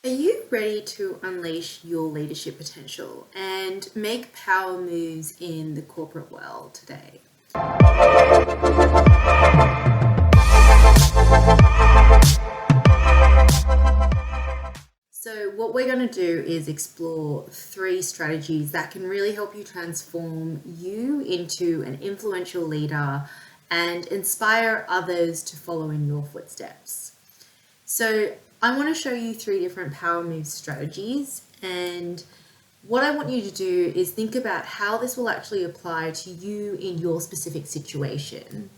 Are you ready to unleash your leadership potential and make power moves in the corporate world today? So what we're going to do is explore 3 strategies that can really help you transform you into an influential leader and inspire others to follow in your footsteps. So I want to show you 3 different power move strategies, and what I want you to do is think about how this will actually apply to you in your specific situation.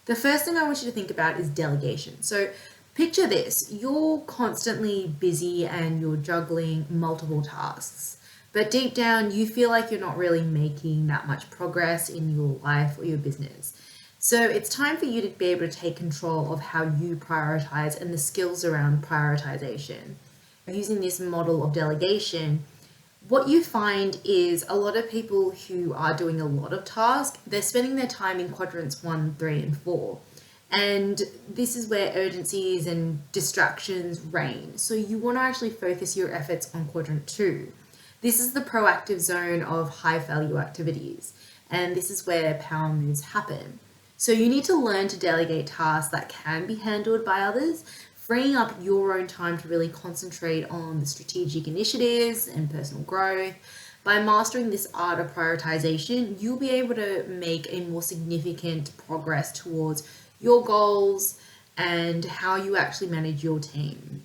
The first thing I want you to think about is delegation. So picture this: you're constantly busy and you're juggling multiple tasks, but deep down you feel like you're not really making that much progress in your life or your business. So it's time for you to be able to take control of how you prioritize and the skills around prioritization. Using this model of delegation, what you find is a lot of people who are doing a lot of tasks, they're spending their time in quadrants 1, 3, and 4. And this is where urgencies and distractions reign. So you want to actually focus your efforts on quadrant 2. This is the proactive zone of high value activities. And this is where power moves happen. So you need to learn to delegate tasks that can be handled by others, freeing up your own time to really concentrate on the strategic initiatives and personal growth. By mastering this art of prioritization, you'll be able to make a more significant progress towards your goals and how you actually manage your team.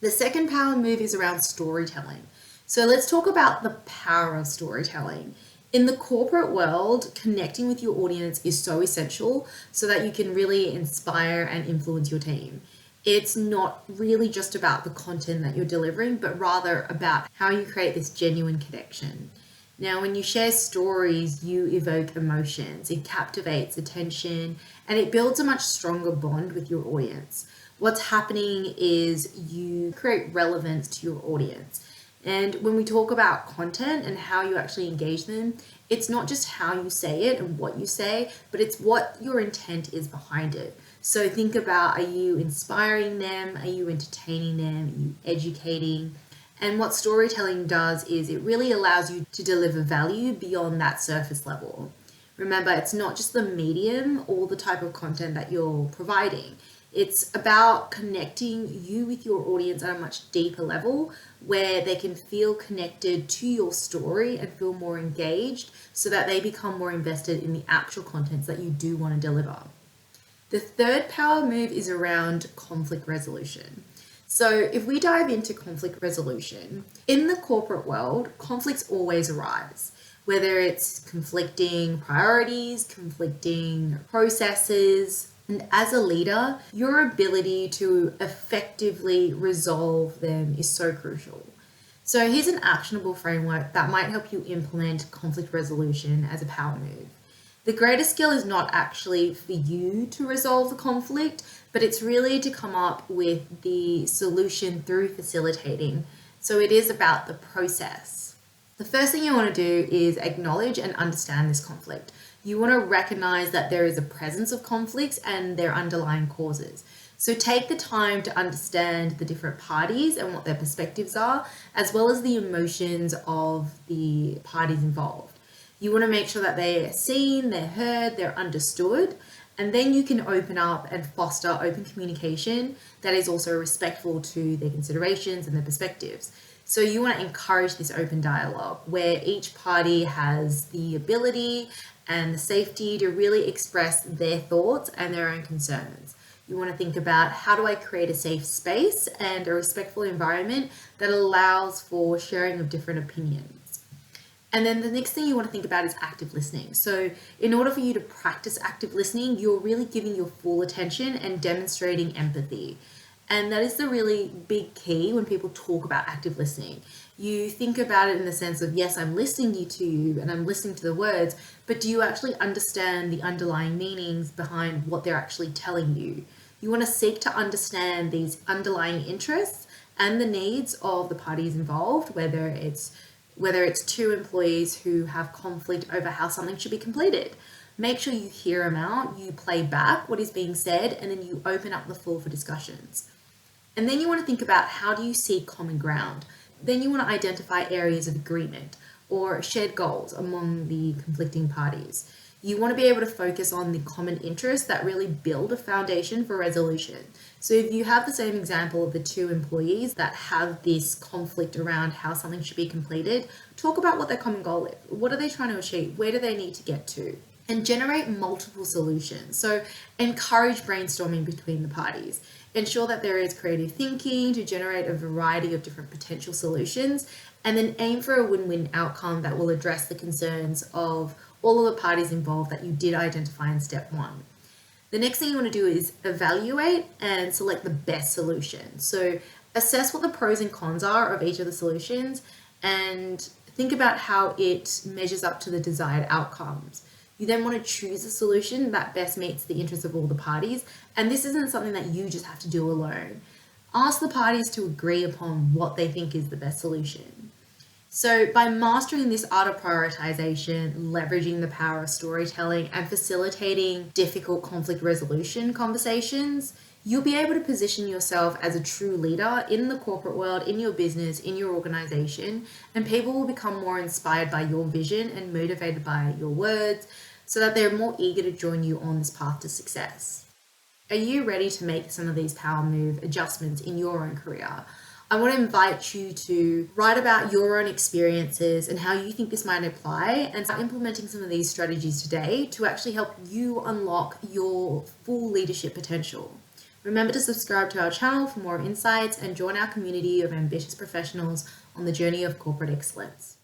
The second power move is around storytelling. So let's talk about the power of storytelling. In the corporate world, connecting with your audience is so essential so that you can really inspire and influence your team. It's not really just about the content that you're delivering, but rather about how you create this genuine connection. Now, when you share stories, you evoke emotions, it captivates attention, and it builds a much stronger bond with your audience. What's happening is you create relevance to your audience. And when we talk about content and how you actually engage them, it's not just how you say it and what you say, but it's what your intent is behind it. So think about, are you inspiring them? Are you entertaining them? Are you educating? And what storytelling does is it really allows you to deliver value beyond that surface level. Remember, it's not just the medium or the type of content that you're providing. It's about connecting you with your audience at a much deeper level where they can feel connected to your story and feel more engaged so that they become more invested in the actual contents that you do want to deliver. The third power move is around conflict resolution. So if we dive into conflict resolution, in the corporate world, conflicts always arise. Whether it's conflicting priorities, conflicting processes, and as a leader, your ability to effectively resolve them is so crucial. So here's an actionable framework that might help you implement conflict resolution as a power move. The greatest skill is not actually for you to resolve the conflict, but it's really to come up with the solution through facilitating. So it is about the process. The first thing you want to do is acknowledge and understand this conflict. You want to recognize that there is a presence of conflicts and their underlying causes. So take the time to understand the different parties and what their perspectives are, as well as the emotions of the parties involved. You want to make sure that they are seen, they're heard, they're understood, and then you can open up and foster open communication that is also respectful to their considerations and their perspectives. So you want to encourage this open dialogue where each party has the ability and the safety to really express their thoughts and their own concerns. You want to think about, how do I create a safe space and a respectful environment that allows for sharing of different opinions? And then the next thing you want to think about is active listening. So in order for you to practice active listening, you're really giving your full attention and demonstrating empathy. And that is the really big key when people talk about active listening. You think about it in the sense of, yes, I'm listening to you and I'm listening to the words, but do you actually understand the underlying meanings behind what they're actually telling you? You want to seek to understand these underlying interests and the needs of the parties involved, whether it's 2 employees who have conflict over how something should be completed. Make sure you hear them out, you play back what is being said, and then you open up the floor for discussions. And then you want to think about, how do you seek common ground? Then you want to identify areas of agreement or shared goals among the conflicting parties. You want to be able to focus on the common interests that really build a foundation for resolution. So if you have the same example of the two employees that have this conflict around how something should be completed, talk about what their common goal is. What are they trying to achieve? Where do they need to get to? And generate multiple solutions. So encourage brainstorming between the parties. Ensure that there is creative thinking to generate a variety of different potential solutions, and then aim for a win-win outcome that will address the concerns of all of the parties involved that you did identify in step one. The next thing you want to do is evaluate and select the best solution. So assess what the pros and cons are of each of the solutions and think about how it measures up to the desired outcomes. You then want to choose a solution that best meets the interests of all the parties, and this isn't something that you just have to do alone. Ask the parties to agree upon what they think is the best solution. So by mastering this art of prioritization, leveraging the power of storytelling, and facilitating difficult conflict resolution conversations, you'll be able to position yourself as a true leader in the corporate world, in your business, in your organization, and people will become more inspired by your vision and motivated by your words, so that they're more eager to join you on this path to success. Are you ready to make some of these power move adjustments in your own career? I want to invite you to write about your own experiences and how you think this might apply, and start implementing some of these strategies today to actually help you unlock your full leadership potential. Remember to subscribe to our channel for more insights and join our community of ambitious professionals on the journey of corporate excellence.